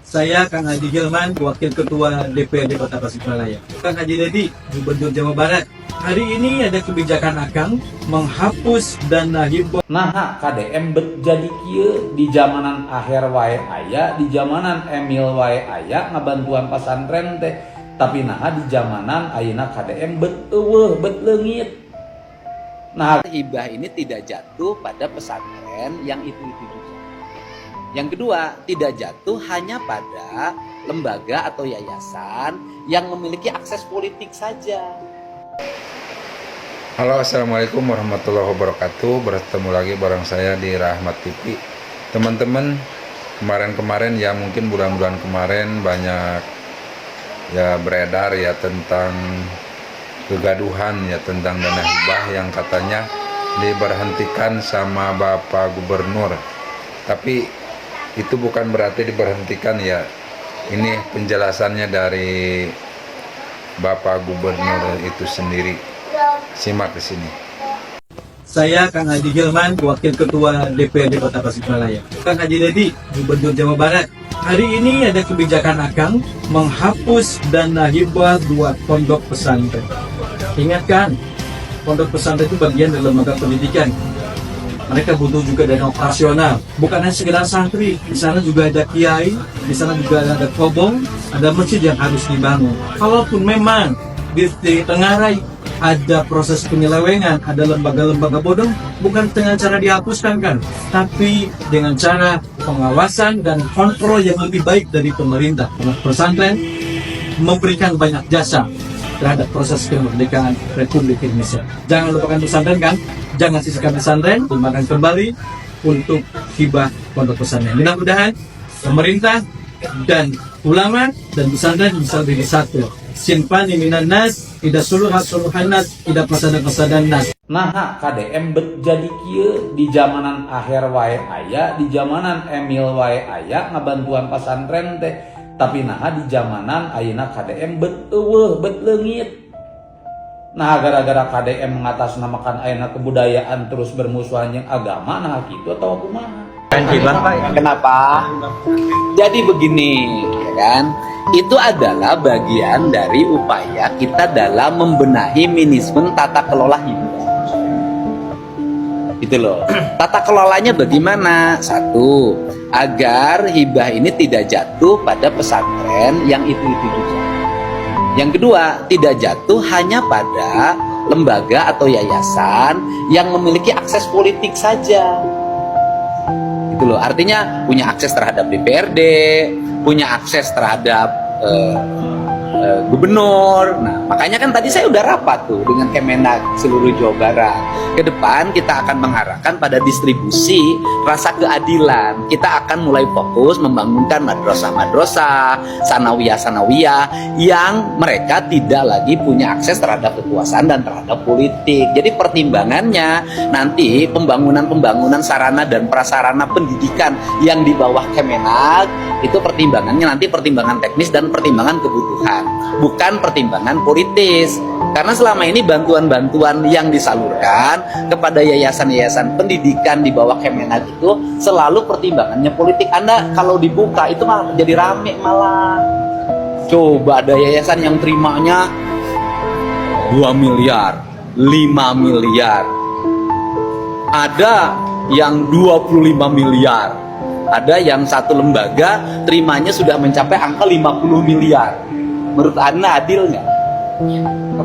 Saya Kang Haji Gilman, Wakil Ketua DPRD Kota Tasikmalaya. Kang Haji Dedi, Gubernur Jawa Barat. Hari ini ada kebijakan Akang menghapus dana hibah. Nah, KDM jadi kieu di zamanan akhir wae aya, di zamanan Emil wae aya ngabantuan pesantren teh. Tapi nah di zamanan ayeuna KDM bet eueuh, bet leungit. Nah, hibah ini tidak jatuh pada pesantren yang itu-itu juga. Yang kedua, tidak jatuh hanya pada lembaga atau yayasan yang memiliki akses politik saja. Halo, assalamualaikum warahmatullahi wabarakatuh. Bertemu lagi bareng saya di Rahmat TV. Teman-teman, kemarin-kemarin ya mungkin bulan-bulan kemarin banyak ya beredar ya tentang kegaduhan ya tentang dana hibah yang katanya diberhentikan sama Bapak Gubernur. Tapi itu bukan berarti diberhentikan ya. Ini penjelasannya dari Bapak Gubernur itu sendiri. Simak di sini. Saya Kang Haji Gilman, Wakil Ketua DPRD Kota Tasikmalaya. Kang Haji Dedi, Gubernur Jawa Barat. Hari ini ada kebijakan Akang menghapus dana hibah buat pondok pesantren. Ingatkan, pondok pesantren itu bagian dari lembaga pendidikan. Mereka butuh juga dana operasional, bukan hanya sekedar santri. Di sana juga ada kiai, di sana juga ada kobong, ada masjid yang harus dibangun. Kalaupun memang di Tengarai ada proses penyelewengan, ada lembaga-lembaga bodong, bukan dengan cara dihapuskan kan, tapi dengan cara pengawasan dan kontrol yang lebih baik dari pemerintah. Pesantren memberikan banyak jasa terhadap proses kemerdekaan Republik Indonesia. Jangan lupakan pesantren kan, jangan sisakan pesantren, gunakan kembali untuk hibah pondok pesantren. Mudah-mudahan pemerintah dan ulama dan pesantren bisa menjadi satu. Simpani minan nas, tidak suluhan nas, tidak pasadan nas. nah KDM jadi kieu di zamanan akhir wae aya, di zamanan Emil wae aya ngabantuan pesantren teh. Tapi nah di zamanan ayeuna KDM bet eueuh, bet leungit. Nah, gara-gara KDM mengatasnamakan ayeuna kebudayaan terus bermusuhan yang agama, nah gitu atau kumaha? Kenapa? Jadi begini, ya kan? Itu adalah bagian dari upaya kita dalam membenahi manajemen tata kelola hibah. Itu loh. Tata kelolanya bagaimana? Satu, agar hibah ini tidak jatuh pada pesantren yang itu-itu juga. Yang kedua, tidak jatuh hanya pada lembaga atau yayasan yang memiliki akses politik saja. Itu loh. Artinya punya akses terhadap DPRD, punya akses terhadap gubernur. Nah, makanya kan tadi saya udah rapat tuh dengan Kemenak seluruh Jawa Barat. Ke depan kita akan mengarahkan pada distribusi rasa keadilan. Kita akan mulai fokus membangunkan madrasah-madrasah, sanawiyah-sanawiyah yang mereka tidak lagi punya akses terhadap kekuasaan dan terhadap politik. Jadi pertimbangannya nanti pembangunan sarana dan prasarana pendidikan yang di bawah Kemenak itu pertimbangannya nanti pertimbangan teknis dan pertimbangan kebutuhan, bukan pertimbangan politis. Karena selama ini bantuan-bantuan yang disalurkan kepada yayasan-yayasan pendidikan di bawah Kemenak itu selalu pertimbangannya politik. Anda kalau dibuka itu malah jadi rame malah. Coba ada yayasan yang terimanya 2 miliar, 5 miliar. Ada yang 25 miliar. Ada yang satu lembaga terimanya sudah mencapai angka 50 miliar. Menurut Anda adil nggak?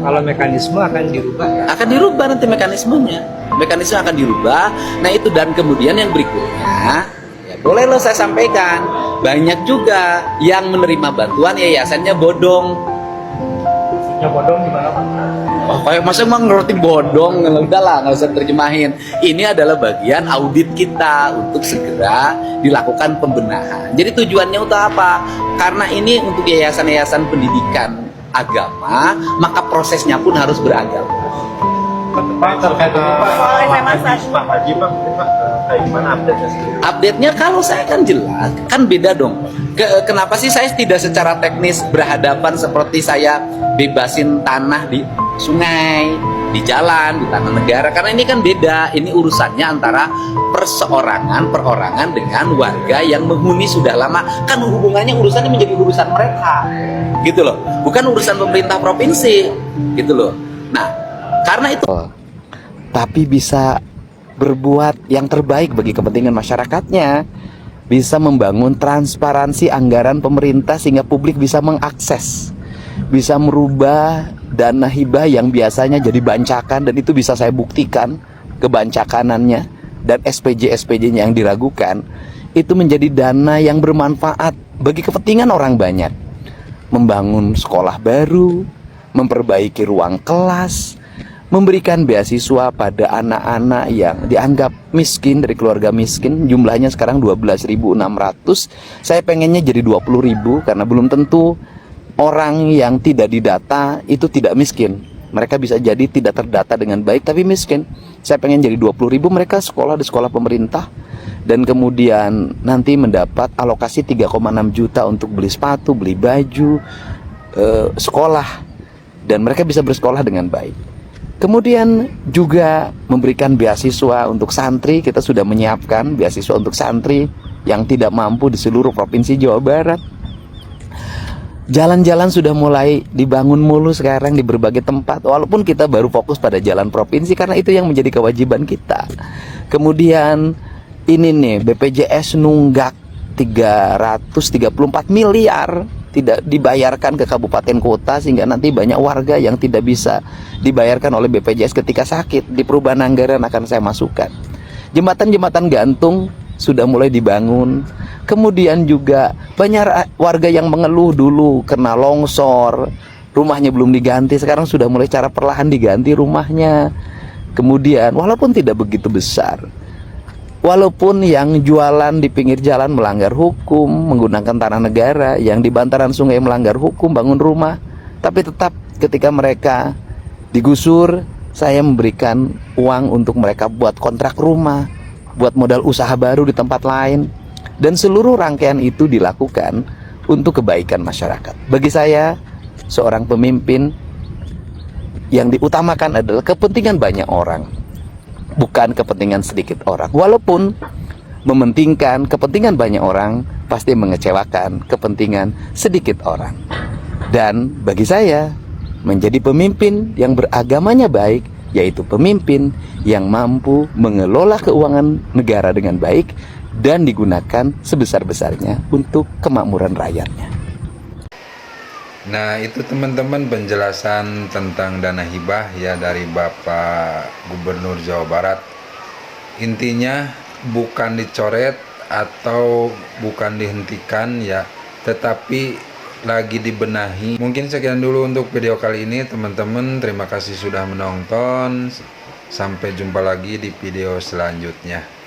Kalau mekanisme akan dirubah ya? Akan dirubah nanti mekanismenya. Mekanisme akan dirubah. Nah itu, dan kemudian yang berikutnya, ya boleh loh saya sampaikan, banyak juga yang menerima bantuan yayasannya bodong. Ya bodong gimana Pak? Oh, kayak masa emang ngerti bodong, udahlah nggak usah terjemahin. Ini adalah bagian audit kita untuk segera dilakukan pembenahan. Jadi tujuannya untuk apa? Karena ini untuk yayasan-yayasan pendidikan agama, maka prosesnya pun harus beragama. Pak terkait dengan Pak Haji, Pak, Gimana update-nya sendiri? Update-nya kalau saya kan jelas, kan beda dong. Kenapa sih saya tidak secara teknis berhadapan seperti saya bebasin tanah di sungai, di jalan, di tanah negara? Karena ini kan beda. Ini urusannya antara perorangan dengan warga yang menghuni sudah lama. Kan hubungannya, urusannya menjadi urusan mereka, gitu loh. Bukan urusan pemerintah provinsi, gitu loh. Nah, karena itu, tapi bisa berbuat yang terbaik bagi kepentingan masyarakatnya, bisa membangun transparansi anggaran pemerintah sehingga publik bisa mengakses, bisa merubah dana hibah yang biasanya jadi bancakan, dan itu bisa saya buktikan kebancakanannya, dan SPJ-SPJ-nya yang diragukan itu menjadi dana yang bermanfaat bagi kepentingan orang banyak, membangun sekolah baru, memperbaiki ruang kelas, memberikan beasiswa pada anak-anak yang dianggap miskin, dari keluarga miskin. Jumlahnya sekarang 12.600. Saya pengennya jadi 20.000, karena belum tentu orang yang tidak didata itu tidak miskin. Mereka bisa jadi tidak terdata dengan baik tapi miskin. Saya pengen jadi 20.000, mereka sekolah di sekolah pemerintah, dan kemudian nanti mendapat alokasi 3,6 juta untuk beli sepatu, beli baju, sekolah, dan mereka bisa bersekolah dengan baik. Kemudian juga memberikan beasiswa untuk santri. Kita sudah menyiapkan beasiswa untuk santri yang tidak mampu di seluruh provinsi Jawa Barat. Jalan-jalan sudah mulai dibangun mulu sekarang di berbagai tempat, walaupun kita baru fokus pada jalan provinsi karena itu yang menjadi kewajiban kita. Kemudian ini nih, BPJS nunggak 334 miliar tidak dibayarkan ke kabupaten kota, sehingga nanti banyak warga yang tidak bisa dibayarkan oleh BPJS ketika sakit. Di perubahan anggaran akan saya masukkan. Jembatan-jembatan gantung sudah mulai dibangun. Kemudian juga banyak warga yang mengeluh dulu kena longsor, rumahnya belum diganti, sekarang sudah mulai cara perlahan diganti rumahnya. Kemudian walaupun tidak begitu besar, walaupun yang jualan di pinggir jalan melanggar hukum, menggunakan tanah negara, yang di bantaran sungai melanggar hukum, bangun rumah, tapi tetap ketika mereka digusur, saya memberikan uang untuk mereka buat kontrak rumah, buat modal usaha baru di tempat lain. Dan seluruh rangkaian itu dilakukan untuk kebaikan masyarakat. Bagi saya, seorang pemimpin, yang diutamakan adalah kepentingan banyak orang, bukan kepentingan sedikit orang. Walaupun mementingkan kepentingan banyak orang, pasti mengecewakan kepentingan sedikit orang. Dan bagi saya, menjadi pemimpin yang beragamanya baik, yaitu pemimpin yang mampu mengelola keuangan negara dengan baik dan digunakan sebesar-besarnya untuk kemakmuran rakyatnya. Nah, itu teman-teman penjelasan tentang dana hibah ya dari Bapak Gubernur Jawa Barat. Intinya bukan dicoret atau bukan dihentikan ya, tetapi lagi dibenahi. Mungkin sekian dulu untuk video kali ini teman-teman. Terima kasih sudah menonton. Sampai jumpa lagi di video selanjutnya.